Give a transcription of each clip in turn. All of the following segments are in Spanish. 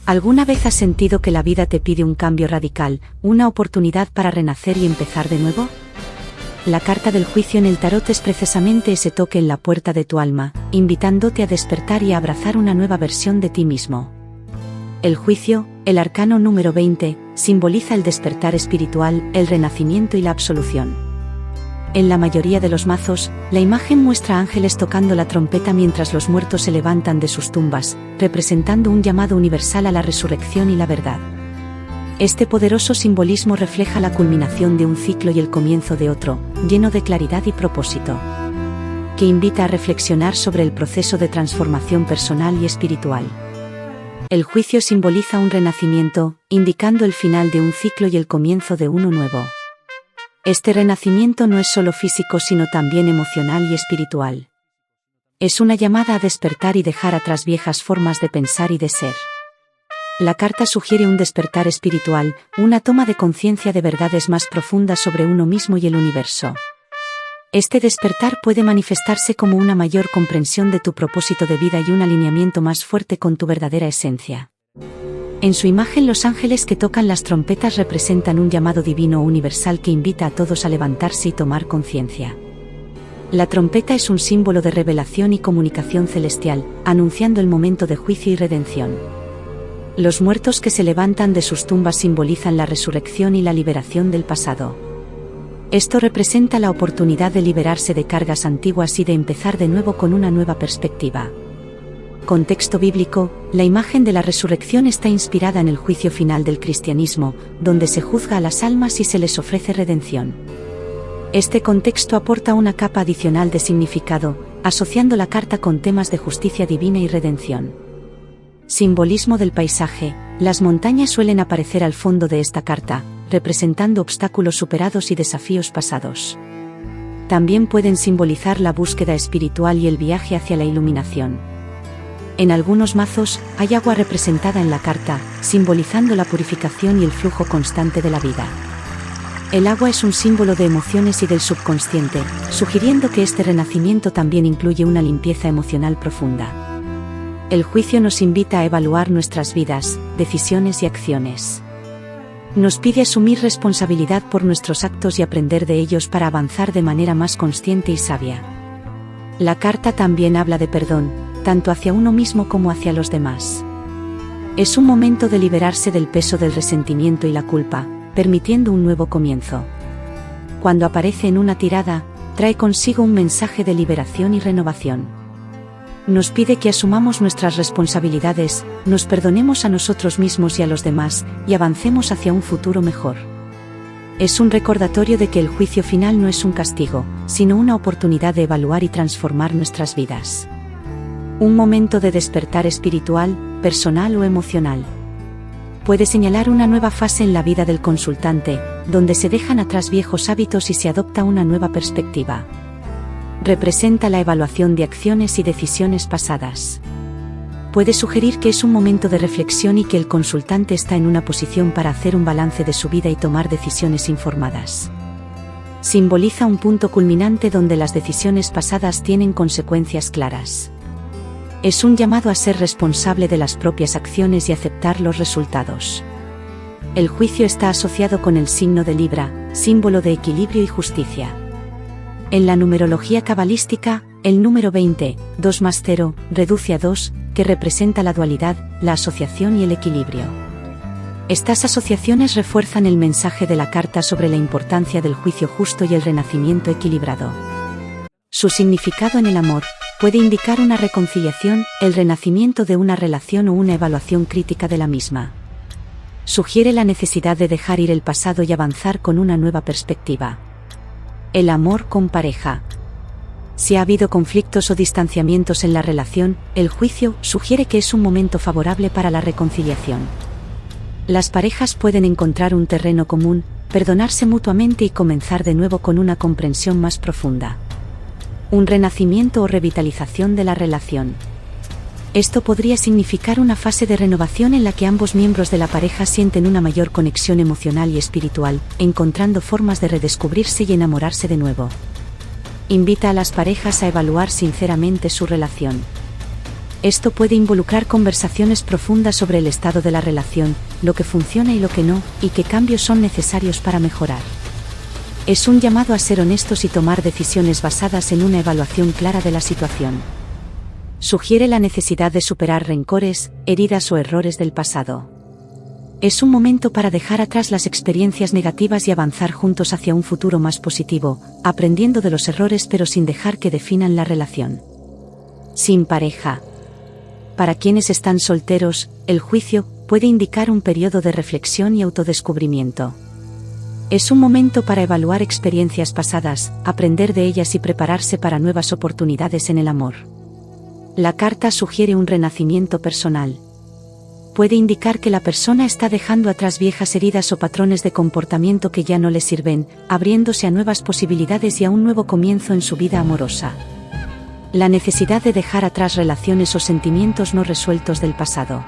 ¿Alguna vez has sentido que la vida te pide un cambio radical, una oportunidad para renacer y empezar de nuevo? La carta del juicio en el tarot es precisamente ese toque en la puerta de tu alma, invitándote a despertar y a abrazar una nueva versión de ti mismo. El juicio, el arcano número 20, simboliza el despertar espiritual, el renacimiento y la absolución. En la mayoría de los mazos, la imagen muestra ángeles tocando la trompeta mientras los muertos se levantan de sus tumbas, representando un llamado universal a la resurrección y la verdad. Este poderoso simbolismo refleja la culminación de un ciclo y el comienzo de otro, lleno de claridad y propósito, que invita a reflexionar sobre el proceso de transformación personal y espiritual. El juicio simboliza un renacimiento, indicando el final de un ciclo y el comienzo de uno nuevo. Este renacimiento no es solo físico sino también emocional y espiritual. Es una llamada a despertar y dejar atrás viejas formas de pensar y de ser. La carta sugiere un despertar espiritual, una toma de conciencia de verdades más profundas sobre uno mismo y el universo. Este despertar puede manifestarse como una mayor comprensión de tu propósito de vida y un alineamiento más fuerte con tu verdadera esencia. En su imagen, los ángeles que tocan las trompetas representan un llamado divino universal que invita a todos a levantarse y tomar conciencia. La trompeta es un símbolo de revelación y comunicación celestial, anunciando el momento de juicio y redención. Los muertos que se levantan de sus tumbas simbolizan la resurrección y la liberación del pasado. Esto representa la oportunidad de liberarse de cargas antiguas y de empezar de nuevo con una nueva perspectiva. Contexto bíblico, la imagen de la resurrección está inspirada en el juicio final del cristianismo, donde se juzga a las almas y se les ofrece redención. Este contexto aporta una capa adicional de significado, asociando la carta con temas de justicia divina y redención. Simbolismo del paisaje, las montañas suelen aparecer al fondo de esta carta, representando obstáculos superados y desafíos pasados. También pueden simbolizar la búsqueda espiritual y el viaje hacia la iluminación. En algunos mazos, hay agua representada en la carta, simbolizando la purificación y el flujo constante de la vida. El agua es un símbolo de emociones y del subconsciente, sugiriendo que este renacimiento también incluye una limpieza emocional profunda. El juicio nos invita a evaluar nuestras vidas, decisiones y acciones. Nos pide asumir responsabilidad por nuestros actos y aprender de ellos para avanzar de manera más consciente y sabia. La carta también habla de perdón, tanto hacia uno mismo como hacia los demás. Es un momento de liberarse del peso del resentimiento y la culpa, permitiendo un nuevo comienzo. Cuando aparece en una tirada, trae consigo un mensaje de liberación y renovación. Nos pide que asumamos nuestras responsabilidades, nos perdonemos a nosotros mismos y a los demás, y avancemos hacia un futuro mejor. Es un recordatorio de que el juicio final no es un castigo, sino una oportunidad de evaluar y transformar nuestras vidas. Un momento de despertar espiritual, personal o emocional. Puede señalar una nueva fase en la vida del consultante, donde se dejan atrás viejos hábitos y se adopta una nueva perspectiva. Representa la evaluación de acciones y decisiones pasadas. Puede sugerir que es un momento de reflexión y que el consultante está en una posición para hacer un balance de su vida y tomar decisiones informadas. Simboliza un punto culminante donde las decisiones pasadas tienen consecuencias claras. Es un llamado a ser responsable de las propias acciones y aceptar los resultados. El juicio está asociado con el signo de Libra, símbolo de equilibrio y justicia. En la numerología cabalística, el número 20, 2 más 0, reduce a 2, que representa la dualidad, la asociación y el equilibrio. Estas asociaciones refuerzan el mensaje de la carta sobre la importancia del juicio justo y el renacimiento equilibrado. Su significado en el amor puede indicar una reconciliación, el renacimiento de una relación o una evaluación crítica de la misma. Sugiere la necesidad de dejar ir el pasado y avanzar con una nueva perspectiva. El amor con pareja. Si ha habido conflictos o distanciamientos en la relación, el juicio sugiere que es un momento favorable para la reconciliación. Las parejas pueden encontrar un terreno común, perdonarse mutuamente y comenzar de nuevo con una comprensión más profunda. Un renacimiento o revitalización de la relación. Esto podría significar una fase de renovación en la que ambos miembros de la pareja sienten una mayor conexión emocional y espiritual, encontrando formas de redescubrirse y enamorarse de nuevo. Invita a las parejas a evaluar sinceramente su relación. Esto puede involucrar conversaciones profundas sobre el estado de la relación, lo que funciona y lo que no, y qué cambios son necesarios para mejorar. Es un llamado a ser honestos y tomar decisiones basadas en una evaluación clara de la situación. Sugiere la necesidad de superar rencores, heridas o errores del pasado. Es un momento para dejar atrás las experiencias negativas y avanzar juntos hacia un futuro más positivo, aprendiendo de los errores pero sin dejar que definan la relación. Sin pareja. Para quienes están solteros, el juicio puede indicar un periodo de reflexión y autodescubrimiento. Es un momento para evaluar experiencias pasadas, aprender de ellas y prepararse para nuevas oportunidades en el amor. La carta sugiere un renacimiento personal. Puede indicar que la persona está dejando atrás viejas heridas o patrones de comportamiento que ya no le sirven, abriéndose a nuevas posibilidades y a un nuevo comienzo en su vida amorosa. La necesidad de dejar atrás relaciones o sentimientos no resueltos del pasado.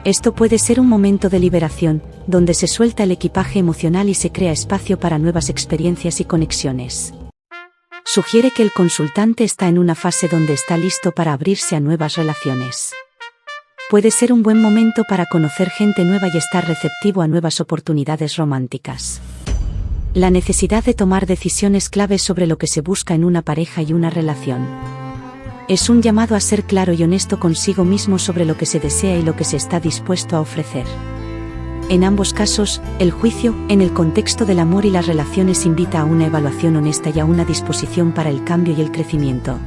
Esto puede ser un momento de liberación, donde se suelta el equipaje emocional y se crea espacio para nuevas experiencias y conexiones. Sugiere que el consultante está en una fase donde está listo para abrirse a nuevas relaciones. Puede ser un buen momento para conocer gente nueva y estar receptivo a nuevas oportunidades románticas. La necesidad de tomar decisiones claves sobre lo que se busca en una pareja y una relación. Es un llamado a ser claro y honesto consigo mismo sobre lo que se desea y lo que se está dispuesto a ofrecer. En ambos casos, el juicio, en el contexto del amor y las relaciones, invita a una evaluación honesta y a una disposición para el cambio y el crecimiento.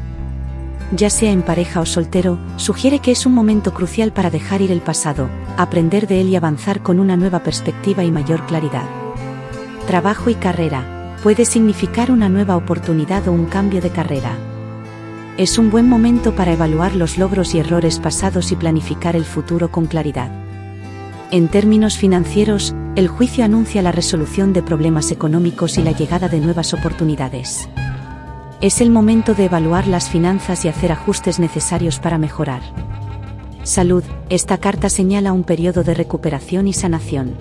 Ya sea en pareja o soltero, sugiere que es un momento crucial para dejar ir el pasado, aprender de él y avanzar con una nueva perspectiva y mayor claridad. Trabajo y carrera. Puede significar una nueva oportunidad o un cambio de carrera. Es un buen momento para evaluar los logros y errores pasados y planificar el futuro con claridad. En términos financieros, el juicio anuncia la resolución de problemas económicos y la llegada de nuevas oportunidades. Es el momento de evaluar las finanzas y hacer ajustes necesarios para mejorar. Salud. Esta carta señala un periodo de recuperación y sanación.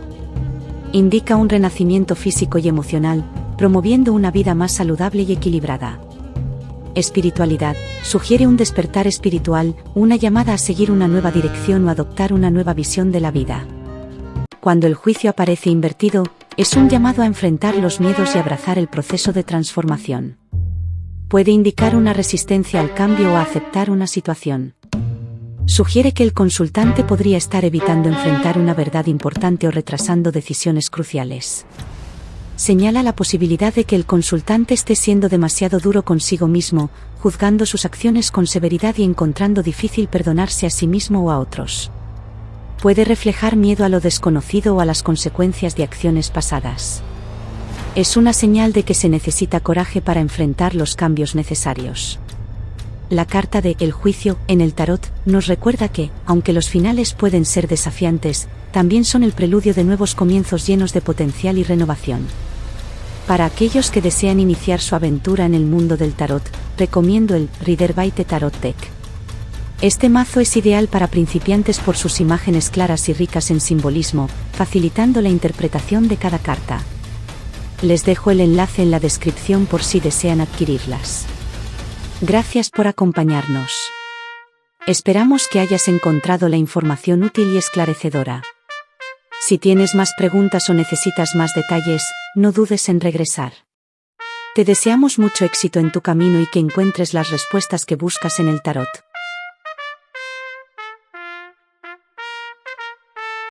Indica un renacimiento físico y emocional, promoviendo una vida más saludable y equilibrada. Espiritualidad. Sugiere un despertar espiritual, una llamada a seguir una nueva dirección o adoptar una nueva visión de la vida. Cuando el juicio aparece invertido, es un llamado a enfrentar los miedos y abrazar el proceso de transformación. Puede indicar una resistencia al cambio o a aceptar una situación. Sugiere que el consultante podría estar evitando enfrentar una verdad importante o retrasando decisiones cruciales. Señala la posibilidad de que el consultante esté siendo demasiado duro consigo mismo, juzgando sus acciones con severidad y encontrando difícil perdonarse a sí mismo o a otros. Puede reflejar miedo a lo desconocido o a las consecuencias de acciones pasadas. Es una señal de que se necesita coraje para enfrentar los cambios necesarios. La carta de El juicio, en el tarot, nos recuerda que, aunque los finales pueden ser desafiantes, también son el preludio de nuevos comienzos llenos de potencial y renovación. Para aquellos que desean iniciar su aventura en el mundo del tarot, recomiendo el Rider-Waite Tarot Deck. Este mazo es ideal para principiantes por sus imágenes claras y ricas en simbolismo, facilitando la interpretación de cada carta. Les dejo el enlace en la descripción por si desean adquirirlas. Gracias por acompañarnos. Esperamos que hayas encontrado la información útil y esclarecedora. Si tienes más preguntas o necesitas más detalles, no dudes en regresar. Te deseamos mucho éxito en tu camino y que encuentres las respuestas que buscas en el tarot.